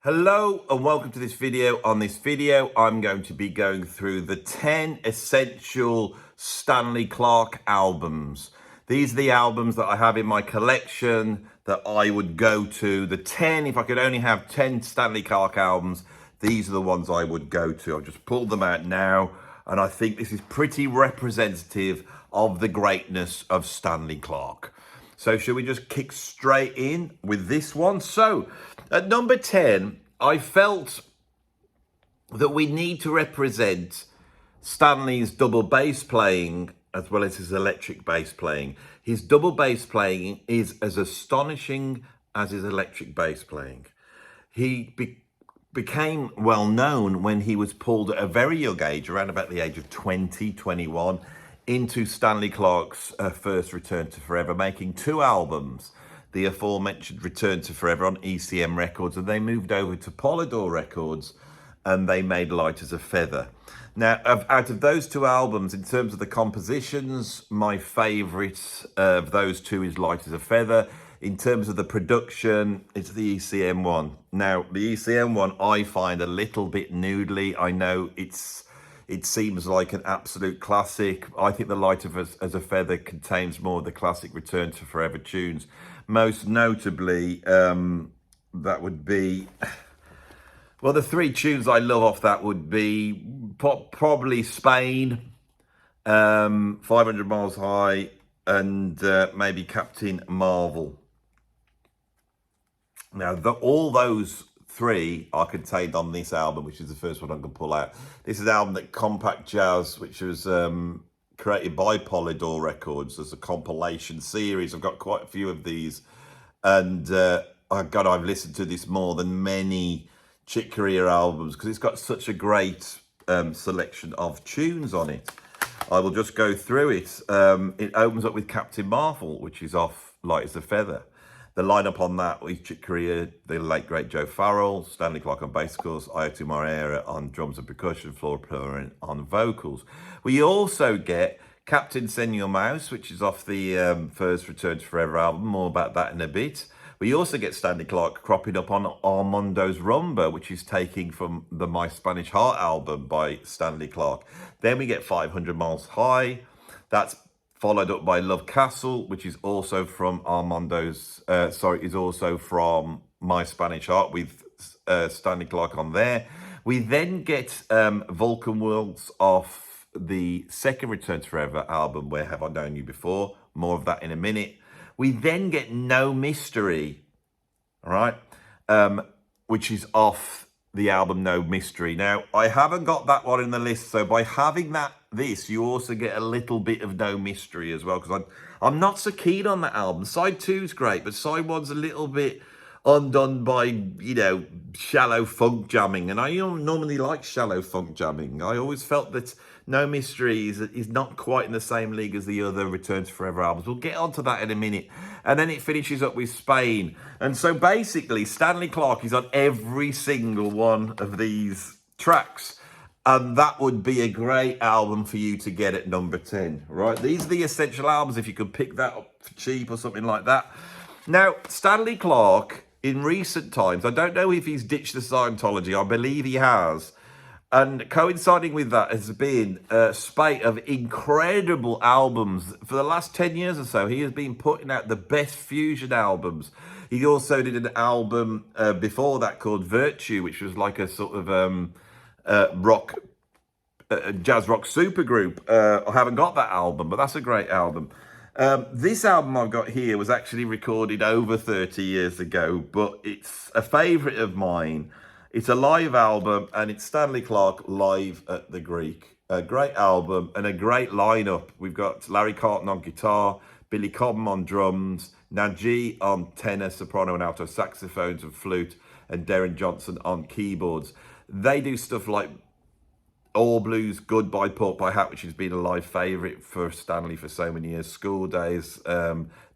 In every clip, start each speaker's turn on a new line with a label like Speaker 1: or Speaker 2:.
Speaker 1: Hello and welcome to this video. On this video, I'm going to be going through the 10 essential Stanley Clarke albums. These are the albums that I have in my collection that I would go to. The 10, if I could only have 10 Stanley Clarke albums, these are the ones I would go to. I've just pulled them out now, and I think this is pretty representative of the greatness of Stanley Clarke. So should we just kick straight in with this one? So at number 10, I felt that we need to represent Stanley's double bass playing as well as his electric bass playing. His double bass playing is as astonishing as his electric bass playing. He became well known when he was pulled at a very young age, around about the age of 20, 21, into Stanley Clarke's first Return to Forever, making 2 albums, the aforementioned Return to Forever on ECM Records, and they moved over to Polydor Records and they made Light as a Feather. Now, out of those 2 albums, in terms of the compositions, my favourite of those 2 is Light as a Feather. In terms of the production, it's the ECM one. Now, the ECM one I find a little bit noodly. I know it seems like an absolute classic. I think the Light as a Feather contains more of the classic Return to Forever tunes. Most notably, that would be, well, the 3 tunes I love off that would be probably Spain, 500 Miles High, and maybe Captain Marvel. Now, all those 3 are contained on this album, which is the first one I can pull out. This is an album that Compact Jazz, which was created by Polydor Records as a compilation series. I've got quite a few of these, and I've listened to this more than many Chick Corea albums because it's got such a great selection of tunes on it. I will just go through it. It opens up with Captain Marvel, which is off Light as a Feather. The lineup on that was Chick Corea, the late great Joe Farrell, Stanley Clarke on bass, of course, Ayotu Morihira on drums and percussion, Flora Purin on vocals. We also get Captain Senor Mouse, which is off the first Return to Forever album. More about that in a bit. We also get Stanley Clarke cropping up on Armando's Rumba, which is taking from the My Spanish Heart album by Stanley Clarke. Then we get 500 Miles High. That's followed up by Love Castle, which is also from is also from My Spanish Heart with Stanley Clarke on there. We then get Vulcan Worlds off the second Return to Forever album, Where Have I Known You Before? More of that in a minute. We then get No Mystery, all right, which is off the album No Mystery. Now, I haven't got that one in the list, so by having this, you also get a little bit of No Mystery as well, because I'm not so keen on that album. Side 2's great, but side 1's a little bit undone by, shallow funk jamming, and I don't normally like shallow funk jamming. I always felt that No Mystery is not quite in the same league as the other Return to Forever albums. We'll get onto that in a minute. And then it finishes up with Spain. And so basically, Stanley Clarke is on every single one of these tracks. And that would be a great album for you to get at number 10, right? These are the essential albums if you could pick that up for cheap or something like that. Now, Stanley Clarke, in recent times, I don't know if he's ditched the Scientology. I believe he has. And coinciding with that has been a spate of incredible albums. For the last 10 years or so, he has been putting out the best fusion albums. He also did an album before that called Virtue, which was like a sort of jazz rock supergroup. I haven't got that album, but that's a great album. This album I've got here was actually recorded over 30 years ago, but it's a favourite of mine. It's a live album, and it's Stanley Clarke live at the Greek. A great album and a great lineup. We've got Larry Carlton on guitar, Billy Cobham on drums, Najee on tenor, soprano and alto saxophones and flute, and Darren Johnson on keyboards. They do stuff like All Blues, Goodbye Pork Hat, which has been a live favourite for Stanley for so many years. School Days.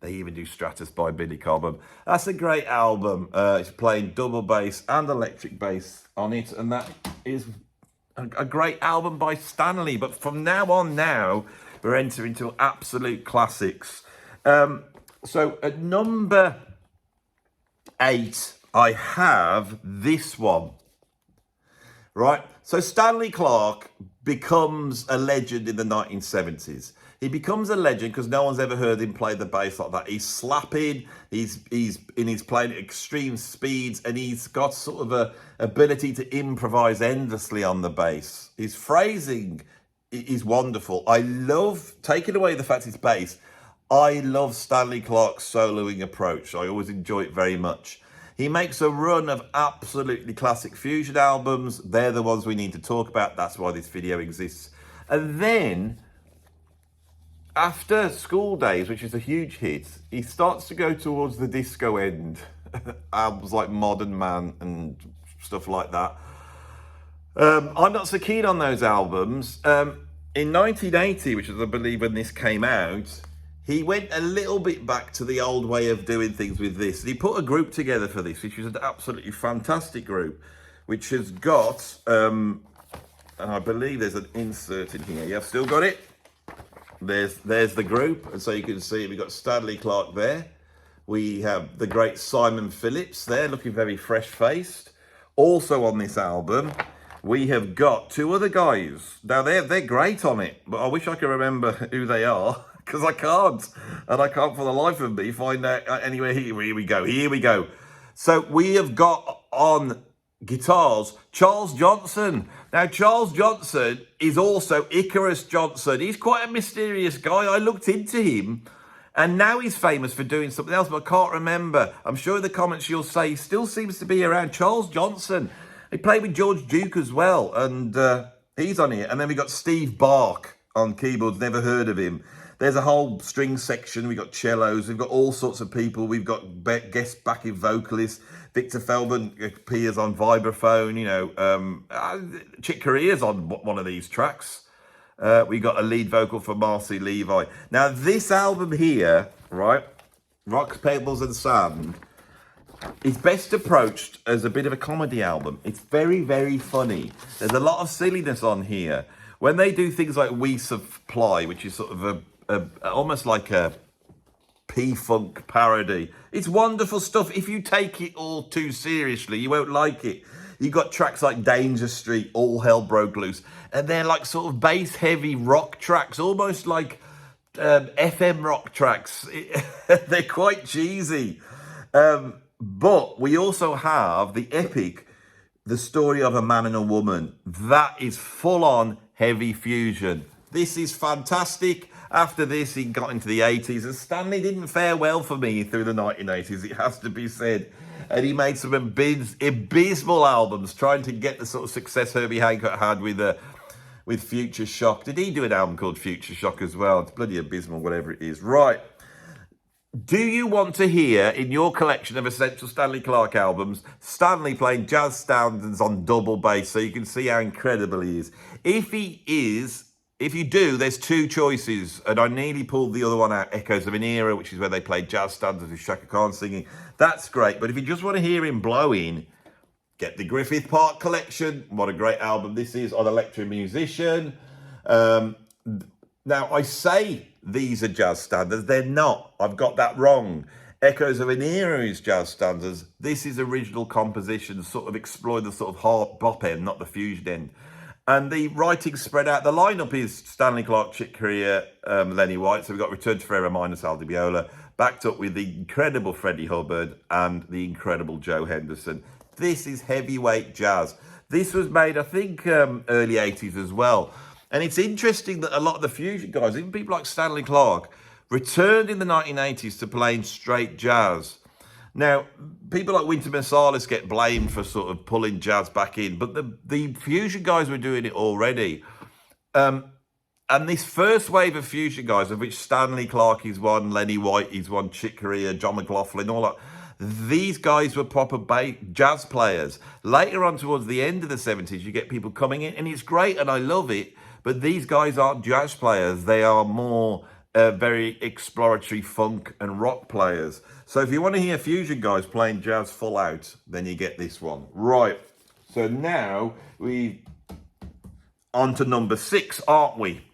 Speaker 1: They even do Stratus by Billy Cobham. That's a great album. It's playing double bass and electric bass on it, and that is a great album by Stanley. But from now on, we're entering into absolute classics. So at number 8, I have this one. Right? So Stanley Clarke becomes a legend in the 1970s. He becomes a legend because no one's ever heard him play the bass like that. He's slapping, he's playing at extreme speeds, and he's got sort of a ability to improvise endlessly on the bass. His phrasing is wonderful. I love, taking away the fact it's bass, I love Stanley Clarke's soloing approach. I always enjoy it very much. He makes a run of absolutely classic fusion albums. They're the ones we need to talk about. That's why this video exists. And then, after School Days, which is a huge hit, he starts to go towards the disco end. Albums like Modern Man and stuff like that. I'm not so keen on those albums. In 1980, which is, I believe, when this came out, he went a little bit back to the old way of doing things with this. And he put a group together for this, which was an absolutely fantastic group, which has got, and I believe there's an insert in here. You've still got it? There's the group. And so you can see we've got Stanley Clarke there. We have the great Simon Phillips there, looking very fresh-faced. Also on this album, we have got two other guys. Now, they're great on it, but I wish I could remember who they are, because I can't. And I can't for the life of me find out. Anyway, here we go. So we have got on guitars Charles Johnson. Now, Charles Johnson is also Icarus Johnson. He's quite a mysterious guy. I looked into him, and now he's famous for doing something else, but I can't remember. I'm sure in the comments you'll say he still seems to be around. Charles Johnson. He played with George Duke as well, and he's on here. And then we got Steve Bark on keyboards. Never heard of him. There's a whole string section. We've got cellos. We've got all sorts of people. We've got guest backing vocalists. Victor Feldman appears on vibraphone. You know, Chick Corea's on one of these tracks. We got a lead vocal for Marcy Levi. Now, this album here, right, Rocks, Pebbles and Sand, is best approached as a bit of a comedy album. It's very, very funny. There's a lot of silliness on here. When they do things like We Supply, which is sort of almost like a P-Funk parody, it's wonderful stuff. If you take it all too seriously, you won't like it. You've got tracks like Danger Street, All Hell Broke Loose, and they're like sort of bass-heavy rock tracks, almost like FM rock tracks. They're quite cheesy. But we also have the epic, The Story of a Man and a Woman. That is full-on heavy fusion. This is fantastic. After this, he got into the 80s, and Stanley didn't fare well for me through the 1980s, it has to be said. And he made some abysmal albums, trying to get the sort of success Herbie Hancock had with Future Shock. Did he do an album called Future Shock as well? It's bloody abysmal, whatever it is. Right. Do you want to hear, in your collection of essential Stanley Clarke albums, Stanley playing jazz standards on double bass so you can see how incredible he is? If you do, there's two choices, and I nearly pulled the other one out, Echoes of an Era, which is where they played jazz standards with Shaka Khan singing. That's great, but if you just want to hear him blowing, get the Griffith Park collection. What a great album this is, on Electric Musician. Now, I say these are jazz standards. They're not. I've got that wrong. Echoes of an Era is jazz standards. This is original composition, sort of explore the sort of hard bop end, not the fusion end. And the writing spread out. The lineup is Stanley Clarke, Chick Corea, Lenny White. So we've got Return to Forever minus Al Di Meola, backed up with the incredible Freddie Hubbard and the incredible Joe Henderson. This is heavyweight jazz. This was made, I think, early 80s as well. And it's interesting that a lot of the fusion guys, even people like Stanley Clarke, returned in the 1980s to playing straight jazz. Now, people like Wynton Marsalis get blamed for sort of pulling jazz back in, but the fusion guys were doing it already. And this first wave of fusion guys, of which Stanley Clarke is one, Lenny White is one, Chick Corea, John McLaughlin, all that, these guys were proper jazz players. Later on, towards the end of the 70s, you get people coming in, and it's great, and I love it, but these guys aren't jazz players. They are more very exploratory funk and rock players. So if you want to hear fusion guys playing jazz full out, then you get this one. Right, so now we on to number 6, aren't we?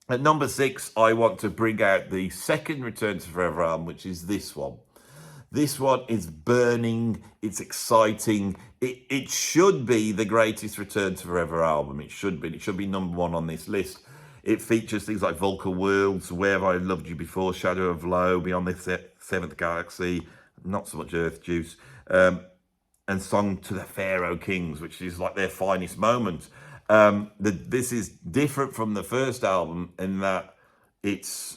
Speaker 1: At number 6, I want to bring out the second Return to Forever album, which is this one. This one is burning. It's exciting. It should be the greatest Return to Forever album. It should be. It should be number one on this list. It features things like Vulcan Worlds, Where Have I Loved You Before, Shadow of Low, Beyond the Seventh Galaxy, not so much Earth Juice, and Song to the Pharaoh Kings, which is like their finest moment. This is different from the first album in that it's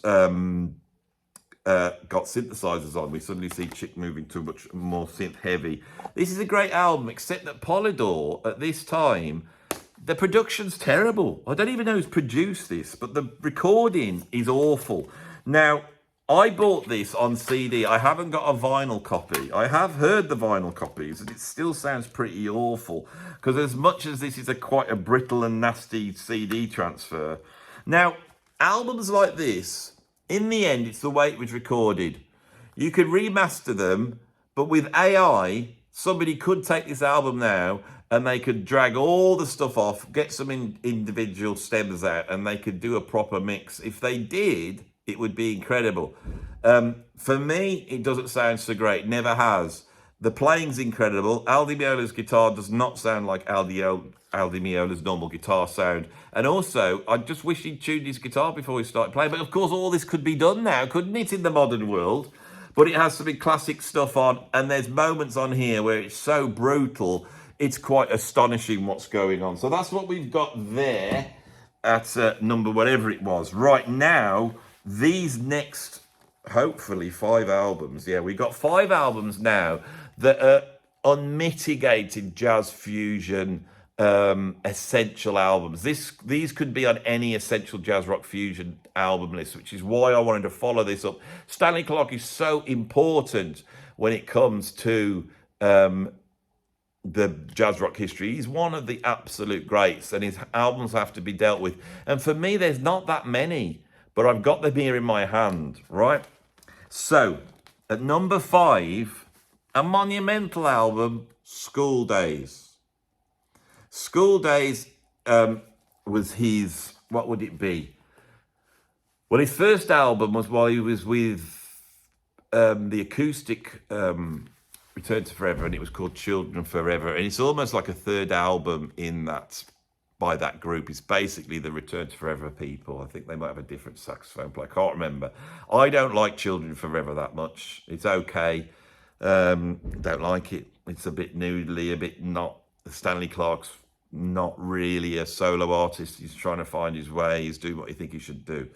Speaker 1: got synthesizers on. We suddenly see Chick moving to much more synth heavy. This is a great album, except that Polydor at this time, the production's terrible. I don't even know who's produced this, but the recording is awful. Now, I bought this on CD. I haven't got a vinyl copy. I have heard the vinyl copies, and it still sounds pretty awful. Because as much as this is quite a brittle and nasty CD transfer, now, albums like this, in the end, it's the way it was recorded. You could remaster them, but with AI, somebody could take this album now and they could drag all the stuff off, get some individual stems out, and they could do a proper mix. If they did, it would be incredible. For me, it doesn't sound so great. Never has. The playing's incredible. Al Di Meola's guitar does not sound like Al Di Meola's normal guitar sound. And also, I just wish he'd tuned his guitar before he started playing. But of course, all this could be done now, couldn't it, in the modern world? But it has some classic stuff on. And there's moments on here where it's so brutal, it's quite astonishing what's going on. So that's what we've got there at number whatever it was. Right now, these next, hopefully, 5 albums. Yeah, we've got 5 albums now that are unmitigated jazz fusion essential albums. These could be on any essential jazz rock fusion album list, which is why I wanted to follow this up. Stanley Clarke is so important when it comes to the jazz rock history. He's one of the absolute greats, and his albums have to be dealt with. And for me, there's not that many, but I've got them here in my hand, right? So, at number 5, a monumental album, School Days. School Days was his, what would it be? Well, his first album was while he was with the acoustic Return to Forever, and it was called Children Forever. And it's almost like a third album in that, by that group. It's basically the Return to Forever people. I think they might have a different saxophone player. I can't remember. I don't like Children Forever that much. It's okay. Don't like it. It's a bit noodly, a bit not. Stanley Clarke's not really a solo artist. He's trying to find his way. He's doing what he thinks he should do.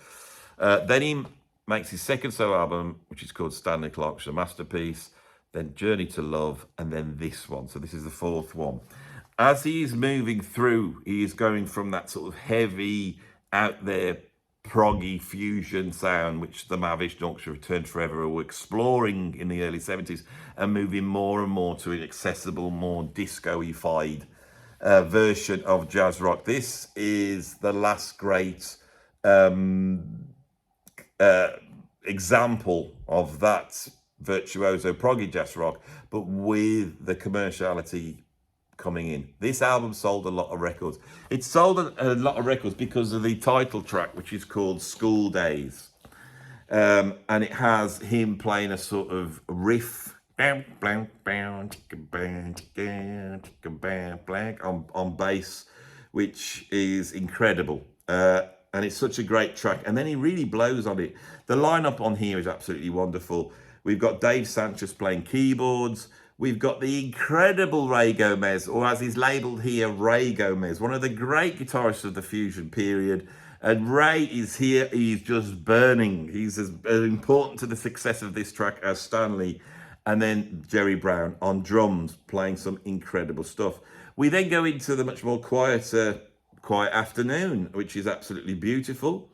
Speaker 1: Then he makes his second solo album, which is called Stanley Clarke, which is a masterpiece. Then Journey to Love, and then this one. So this is the 4th one. As he is moving through, he is going from that sort of heavy, out there, proggy fusion sound, which the Mavish and Orchestra Return Forever were exploring in the early 70s, and moving more and more to an accessible, more disco-ified version of jazz rock. This is the last great example of that virtuoso proggy jazz rock, but with the commerciality coming in. This album sold a lot of records. It sold a lot of records because of the title track, which is called School Days. And it has him playing a sort of riff on bass, which is incredible. And it's such a great track. And then he really blows on it. The lineup on here is absolutely wonderful. We've got Dave Sanchez playing keyboards. We've got the incredible Ray Gomez, or as he's labelled here, Ray Gomez, one of the great guitarists of the fusion period. And Ray is here, he's just burning. He's as important to the success of this track as Stanley. And then Jerry Brown on drums, playing some incredible stuff. We then go into the much more quiet afternoon, which is absolutely beautiful.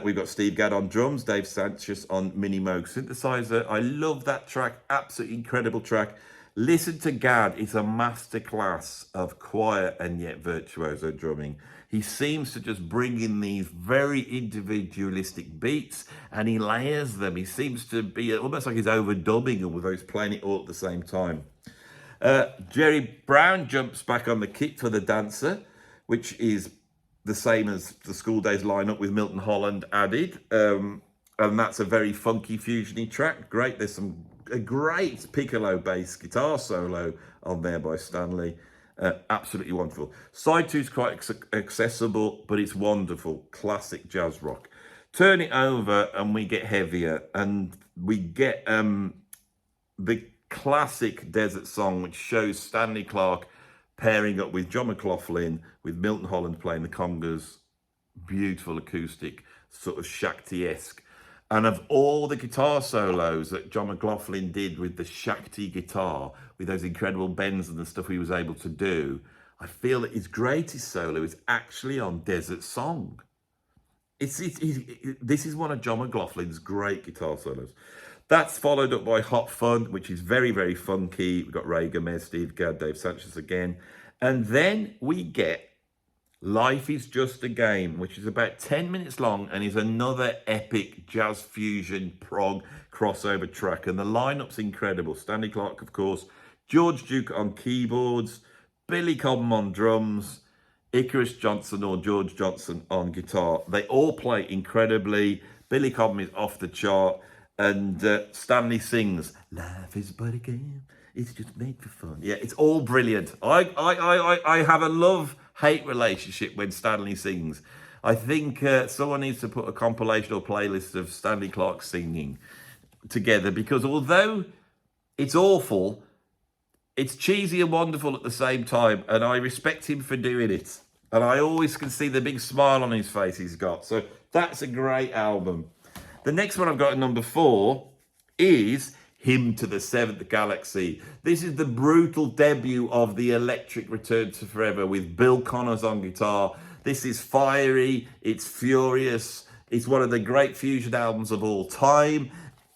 Speaker 1: We've got Steve Gadd on drums, Dave Sanchez on Mini Moog synthesizer. I love that track, absolutely incredible track. Listen to Gadd, it's a masterclass of quiet and yet virtuoso drumming. He seems to just bring in these very individualistic beats and he layers them. He seems to be almost like he's overdubbing them, although he's playing it all at the same time. Jerry Brown jumps back on the kit for the dancer, which is the same as the School Days lineup with Milton Holland added. And that's a very funky fusiony track. Great, there's some a great piccolo bass guitar solo on there by Stanley. Absolutely wonderful. Side 2 is quite accessible, but it's wonderful. Classic jazz rock. Turn it over and we get heavier, and we get the classic Desert Song, which shows Stanley Clarke pairing up with John McLaughlin, with Milton Holland playing the congas. Beautiful acoustic, sort of Shakti-esque. And of all the guitar solos that John McLaughlin did with the Shakti guitar, with those incredible bends and the stuff he was able to do, I feel that his greatest solo is actually on Desert Song. This is one of John McLaughlin's great guitar solos. That's followed up by Hot Fun, which is very, very funky. We've got Ray Gomez, Steve Gadd, Dave Sanchez again. And then we get Life is Just a Game, which is about 10 minutes long and is another epic jazz fusion prog crossover track. And the lineup's incredible. Stanley Clarke, of course, George Duke on keyboards, Billy Cobham on drums, Icarus Johnson or George Johnson on guitar. They all play incredibly. Billy Cobham is off the chart. And Stanley sings, "Life is but a game, it's just made for fun." Yeah, it's all brilliant. I have a love-hate relationship when Stanley sings. I think someone needs to put a compilation or playlist of Stanley Clarke singing together, because although it's awful, it's cheesy and wonderful at the same time, and I respect him for doing it. And I always can see the big smile on his face he's got. So that's a great album. The next one I've got at number 4 is Hymn to the Seventh Galaxy. This is the brutal debut of the Electric Return to Forever with Bill Connors on guitar. This is fiery, it's furious, it's one of the great fusion albums of all time.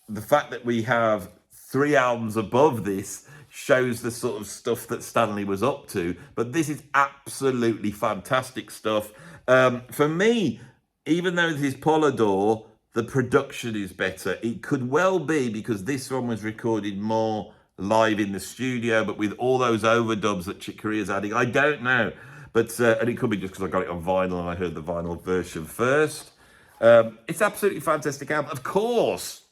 Speaker 1: The fact that we have 3 albums above this shows the sort of stuff that Stanley was up to, but this is absolutely fantastic stuff. For me, even though this is Polydor, the production is better. It could well be because this one was recorded more live in the studio, but with all those overdubs that Chick Corea's adding, I don't know. But and it could be just because I got it on vinyl and I heard the vinyl version first. It's absolutely fantastic album. Of course,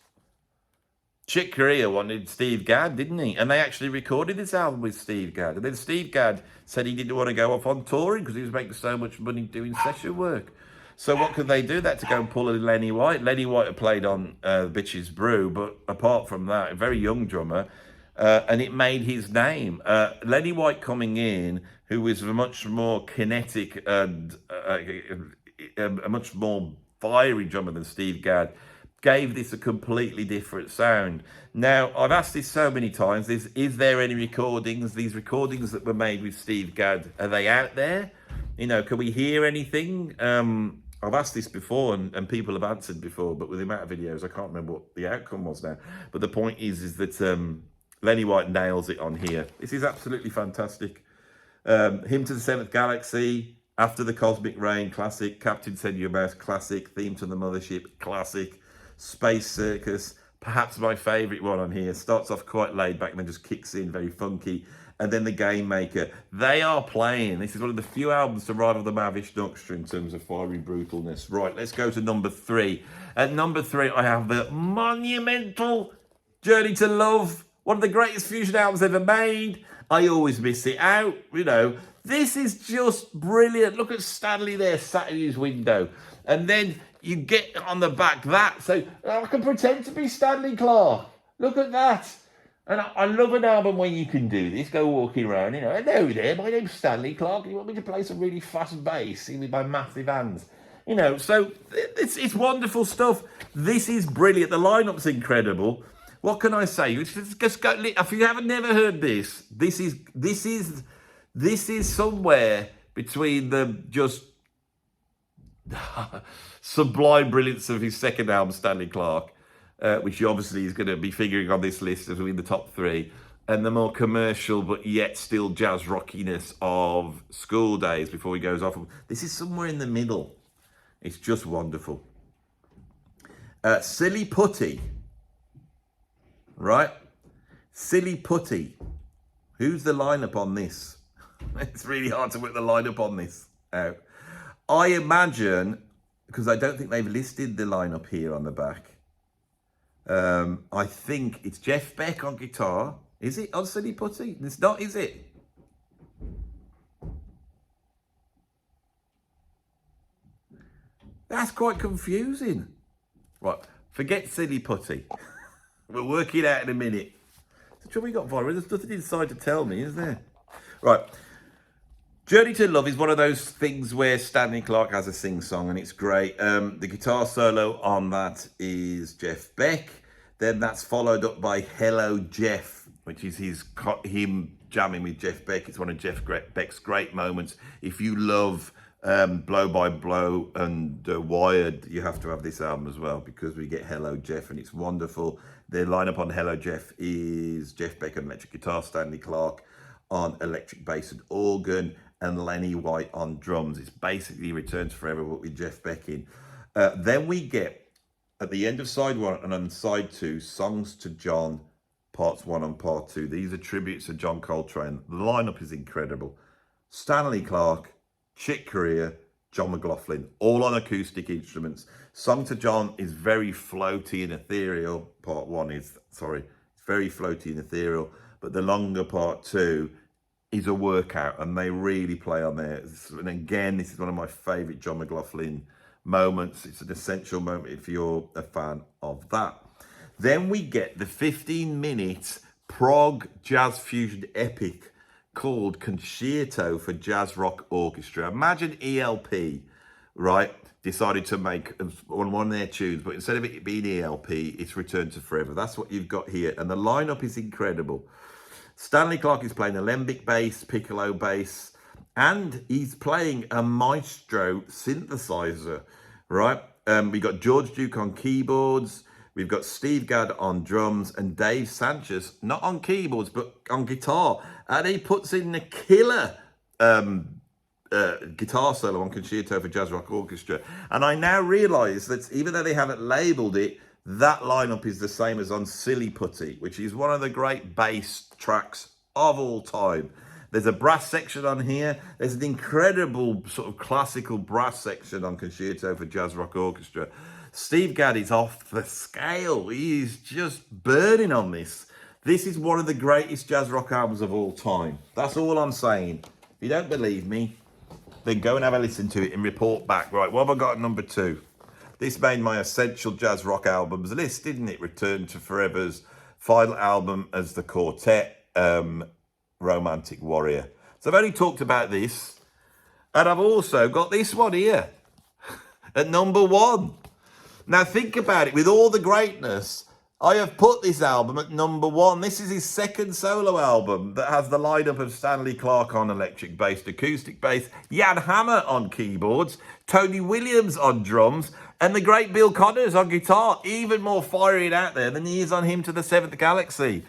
Speaker 1: Chick Corea wanted Steve Gadd, didn't he? And they actually recorded this album with Steve Gadd. And then Steve Gadd said he didn't want to go off on touring because he was making so much money doing session work. So what could they do? That to go and pull in Lenny White. Lenny White had played on Bitches Brew, but apart from that, a very young drummer, and it made his name. Lenny White coming in, who was a much more kinetic and a much more fiery drummer than Steve Gadd, gave this a completely different sound. Now, I've asked this so many times, is there any recordings? These recordings that were made with Steve Gadd, are they out there? You know, can we hear anything? I've asked this before and people have answered before, but with the amount of videos, I can't remember what the outcome was now. But the point is that Lenny White nails it on here. This is absolutely fantastic. Hymn to the Seventh Galaxy, After the Cosmic Rain, classic. Captain Send Your Mouse, classic. Theme to the Mothership, classic. Space Circus, perhaps my favourite one on here. Starts off quite laid back and then just kicks in, very funky. And then the Game Maker. They are playing. This is one of the few albums to rival the Mavish Nuxtra in terms of fiery brutalness. Right, let's go to number 3. At number 3, I have the monumental Journey to Love. One of the greatest fusion albums ever made. I always miss it out, you know. This is just brilliant. Look at Stanley there sat in his window. And then you get on the back that. So I can pretend to be Stanley Clarke. Look at that. And I love an album where you can do this, go walking around, you know, hello there, my name's Stanley Clarke, you want me to play some really fast bass with my massive hands? You know, so it's wonderful stuff. This is brilliant. The lineup's incredible. What can I say? Just go, if you haven't never heard this, this is somewhere between the just sublime brilliance of his second album, Stanley Clarke, which obviously is going to be figuring on this list as in the top 3, and the more commercial but yet still jazz rockiness of School Days before he goes off. This is somewhere in the middle. It's just wonderful. Silly Putty. Right? Silly Putty. Who's the lineup on this? It's really hard to work the lineup on this out. I imagine, because I don't think they've listed the lineup here on the back, I think it's Jeff Beck on guitar. Is it on Silly Putty? It's not, is it? That's quite confusing. Right, forget Silly Putty. We'll work it out in a minute. The trouble you got, Vira, there's nothing inside to tell me, is there? Right. Journey to Love is one of those things where Stanley Clarke has a sing-song, and it's great. The guitar solo on that is Jeff Beck. Then that's followed up by Hello Jeff, which is him jamming with Jeff Beck. It's one of Jeff Beck's great moments. If you love Blow by Blow and Wired, you have to have this album as well, because we get Hello Jeff, and it's wonderful. The lineup on Hello Jeff is Jeff Beck on electric guitar, Stanley Clarke on electric bass and organ, and Lenny White on drums. It's basically Return to Forever, but with Jeff Beck in. Then we get, at the end of side 1 and on side 2, Songs to John, parts 1 and part 2. These are tributes to John Coltrane. The lineup is incredible. Stanley Clarke, Chick Corea, John McLaughlin, all on acoustic instruments. Song to John is very floaty and ethereal. Part 1 is, it's very floaty and ethereal. But the longer part 2 is a workout, and they really play on there. And again, this is one of my favourite John McLaughlin moments. It's an essential moment if you're a fan of that. Then we get the 15-minute prog jazz fusion epic called Concerto for Jazz Rock Orchestra. Imagine ELP, right, decided to make one of their tunes, but instead of it being ELP, it's Return to Forever. That's what you've got here, and the lineup is incredible. Stanley Clarke is playing alembic bass, piccolo bass, and he's playing a maestro synthesizer, right? We've got George Duke on keyboards, we've got Steve Gadd on drums, and Dave Sanchez, not on keyboards, but on guitar. And he puts in the killer guitar solo on Concerto for Jazz Rock Orchestra. And I now realise that even though they haven't labelled it, that lineup is the same as on Silly Putty, which is one of the great bass tracks of all time. There's a brass section on here. There's an incredible sort of classical brass section on Concerto for Jazz Rock Orchestra. Steve Gadd is off the scale. He is just burning on this. This is one of the greatest jazz rock albums of all time. That's all I'm saying. If you don't believe me, then go and have a listen to it and report back. Right, what have I got at number 2? This made my essential jazz rock albums list, didn't it? Return to Forever's final album as the quartet, Romantic Warrior. So I've only talked about this, and I've also got this one here at number 1. Now think about it, with all the greatness, I have put this album at number 1. This is his second solo album that has the lineup of Stanley Clarke on electric bass, acoustic bass, Jan Hammer on keyboards, Tony Williams on drums, and the great Bill Connors on guitar. Even more firing out there than he is on Hymn to the Seventh Galaxy.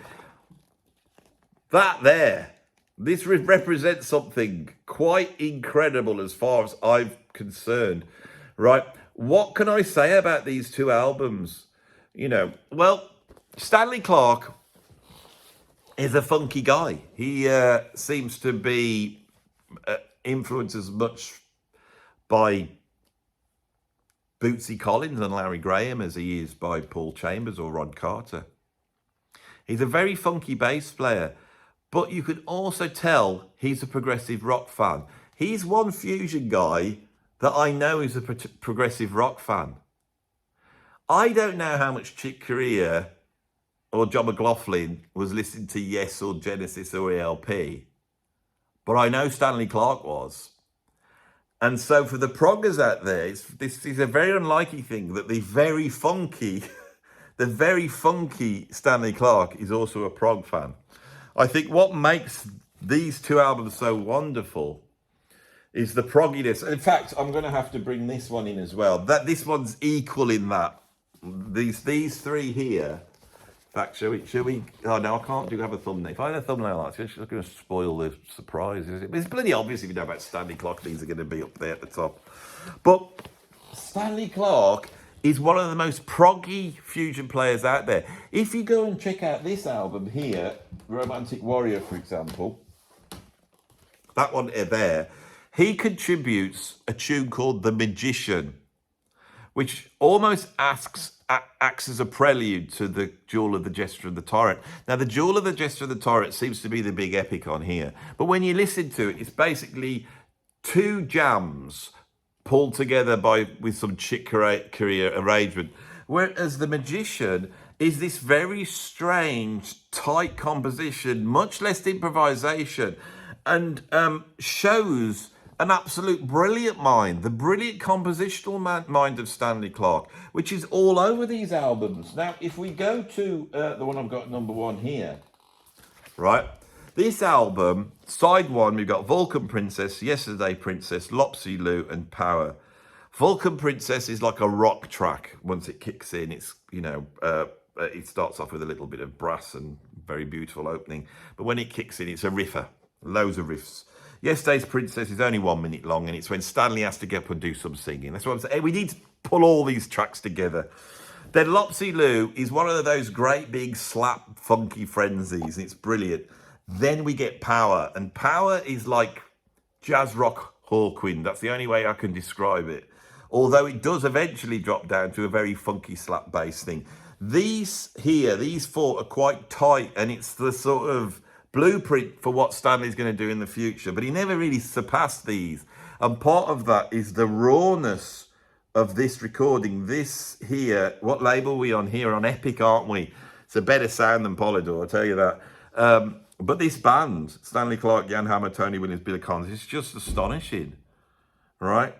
Speaker 1: That there, this represents something quite incredible as far as I'm concerned, right? What can I say about these two albums? You know, well, Stanley Clarke is a funky guy. He seems to be influenced as much by Bootsy Collins and Larry Graham as he is by Paul Chambers or Ron Carter. He's a very funky bass player, but you can also tell he's a progressive rock fan. He's one fusion guy that I know is a progressive rock fan. I don't know how much Chick Corea or John McLaughlin was listening to Yes or Genesis or ELP, but I know Stanley Clarke was. And so for the proggers out there, this is a very unlikely thing that the very funky Stanley Clarke is also a prog fan. I think what makes these two albums so wonderful is the progginess. In fact, I'm going to have to bring this one in as well. This one's equal in that. These three here. In fact, shall we? Oh no, I can't have a thumbnail. If I had a thumbnail, it's just going to spoil the surprise. It's bloody obvious if you know about Stanley Clarke. These are going to be up there at the top. But Stanley Clarke is one of the most proggy fusion players out there. If you go and check out this album here, Romantic Warrior, for example, that one there, he contributes a tune called The Magician, which almost acts as a prelude to the Jewel of the Jester and the Tyrant. Now, the Jewel of the Jester and the Tyrant seems to be the big epic on here, but when you listen to it, it's basically two jams pulled together with some Chick Corea arrangement, whereas the Magician is this very strange, tight composition, much less improvisation, and shows an absolute brilliant mind, the brilliant compositional mind of Stanley Clarke, which is all over these albums. Now, if we go to the one I've got number 1 here, right? This album, side 1, we've got Vulcan Princess, Yesterday Princess, Lopsy Lou, and Power. Vulcan Princess is like a rock track. Once it kicks in, it's, you know, it starts off with a little bit of brass and very beautiful opening. But when it kicks in, it's a riffer, loads of riffs. Yesterday's Princess is only 1 minute long, and it's when Stanley has to get up and do some singing. That's what I'm saying. Hey, we need to pull all these tracks together. Then Lopsy Lou is one of those great big slap funky frenzies. It's brilliant. Then we get Power, and Power is like jazz rock Hawkwind. That's the only way I can describe it. Although it does eventually drop down to a very funky slap bass thing. These 4 are quite tight, and it's the sort of blueprint for what Stanley's going to do in the future. But he never really surpassed these. And part of that is the rawness of this recording. This here, what label are we on here? On Epic, aren't we? It's a better sound than Polydor, I'll tell you that. But this band, Stanley Clarke, Jan Hammer, Tony Williams, Billy Collins, it's just astonishing, right?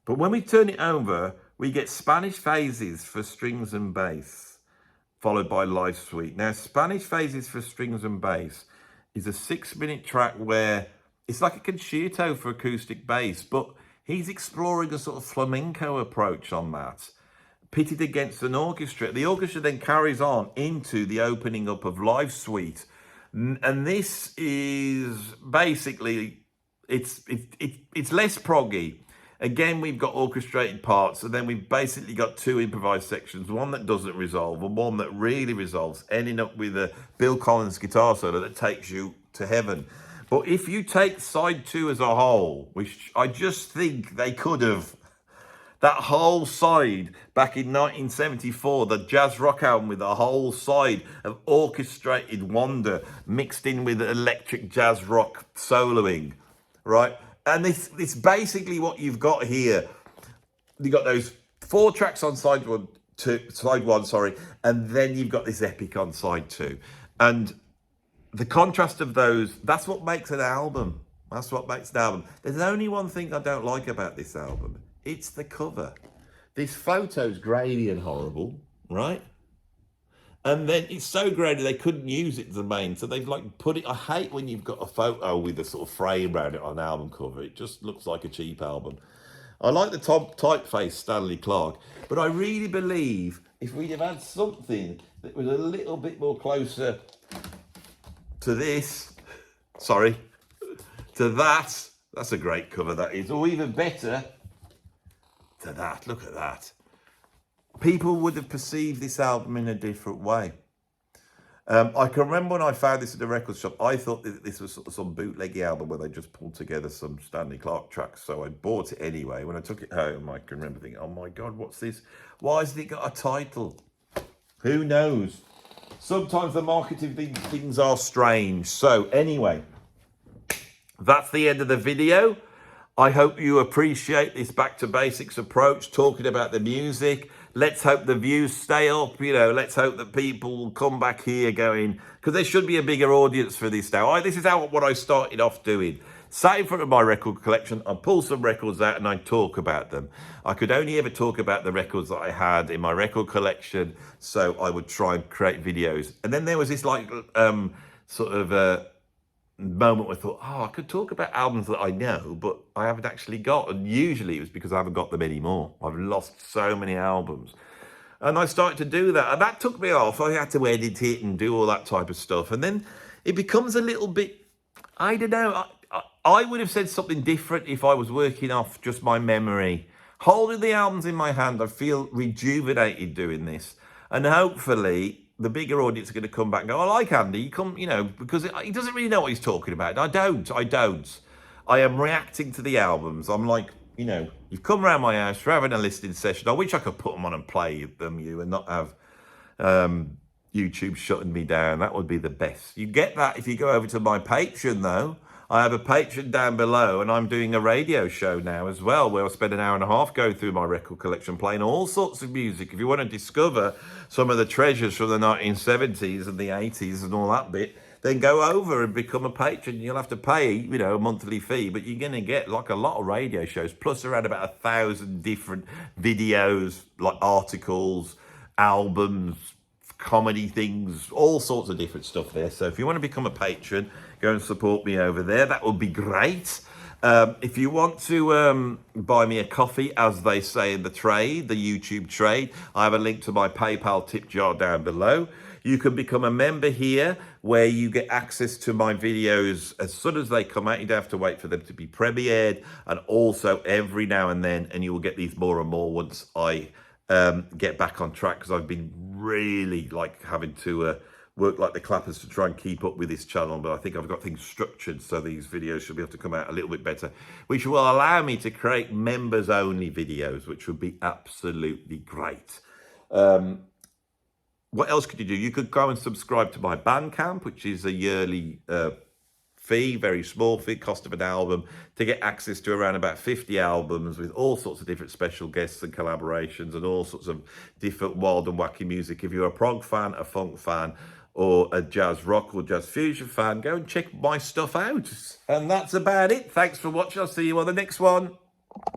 Speaker 1: But when we turn it over, we get Spanish Phases for strings and bass, followed by Live Suite. Now, Spanish Phases for strings and bass is a 6-minute track where it's like a concerto for acoustic bass, but he's exploring a sort of flamenco approach on that, pitted against an orchestra. The orchestra then carries on into the opening up of Live Suite. And this is basically, it's less proggy. Again, we've got orchestrated parts, and then we've basically got 2 improvised sections, one that doesn't resolve and one that really resolves, ending up with a Bill Collins guitar solo that takes you to heaven. But if you take side 2 as a whole, which I just think they could have, that whole side back in 1974, the jazz rock album with a whole side of orchestrated wonder mixed in with electric jazz rock soloing, right? And this basically what you've got here. You've got those 4 tracks on side one, and then you've got this epic on side 2. And the contrast of those, that's what makes an album. That's what makes an album. There's only one thing I don't like about this album. It's the cover. This photo's grainy and horrible, right? And then it's so grainy they couldn't use it as the main, so they've like put it. I hate when you've got a photo with a sort of frame around it on an album cover. It just looks like a cheap album. I like the typeface Stanley Clarke, but I really believe if we'd have had something that was a little bit more closer to this, to that, that's a great cover that is, or even better, to that, look at that. People would have perceived this album in a different way. I can remember when I found this at the record shop, I thought that this was sort of some bootleggy album where they just pulled together some Stanley Clarke tracks. So I bought it anyway. When I took it home, I can remember thinking, oh my God, what's this? Why hasn't it got a title? Who knows? Sometimes the marketing things are strange. So anyway, that's the end of the video. I hope you appreciate this back to basics approach, talking about the music. Let's hope the views stay up, you know, let's hope that people will come back here going, because there should be a bigger audience for this now. This is what I started off doing. Sat in front of my record collection, I pull some records out and I talk about them. I could only ever talk about the records that I had in my record collection, so I would try and create videos. And then there was this like moment where I thought, I could talk about albums that I know, but I haven't actually got. And usually it was because I haven't got them anymore. I've lost so many albums. And I started to do that. And that took me off. I had to edit it and do all that type of stuff. And then it becomes a little bit, I don't know. I would have said something different if I was working off just my memory. Holding the albums in my hand, I feel rejuvenated doing this. And hopefully the bigger audience are going to come back and go, I like Andy, because he doesn't really know what he's talking about. I don't. I am reacting to the albums. I'm like, you know, you've come around my house, we're having a listening session. I wish I could put them on and play them, and not have YouTube shutting me down. That would be the best. You get that if you go over to my Patreon, though. I have a Patreon down below, and I'm doing a radio show now as well, where I spend an hour and a half going through my record collection, playing all sorts of music. If you want to discover some of the treasures from the 1970s and the 80s and all that bit, then go over and become a patron. You'll have to pay, a monthly fee, but you're going to get like a lot of radio shows, plus around about 1,000 different videos, like articles, albums, comedy things, all sorts of different stuff there. So if you want to become a patron, go and support me over there. That would be great. If you want to buy me a coffee, as they say in the trade, the YouTube trade, I have a link to my PayPal tip jar down below. You can become a member here, where you get access to my videos as soon as they come out. You don't have to wait for them to be premiered, and also every now and then, and you will get these more and more once I get back on track, because I've been really having to work like the clappers to try and keep up with this channel, but I think I've got things structured so these videos should be able to come out a little bit better, which will allow me to create members only videos, which would be absolutely great. What else could you do? You could go and subscribe to my Bandcamp, which is a yearly fee, very small fee, cost of an album, to get access to around about 50 albums with all sorts of different special guests and collaborations and all sorts of different wild and wacky music. If you're a prog fan, a funk fan, or a jazz rock or jazz fusion fan, go and check my stuff out. And that's about it. Thanks for watching. I'll see you on the next one.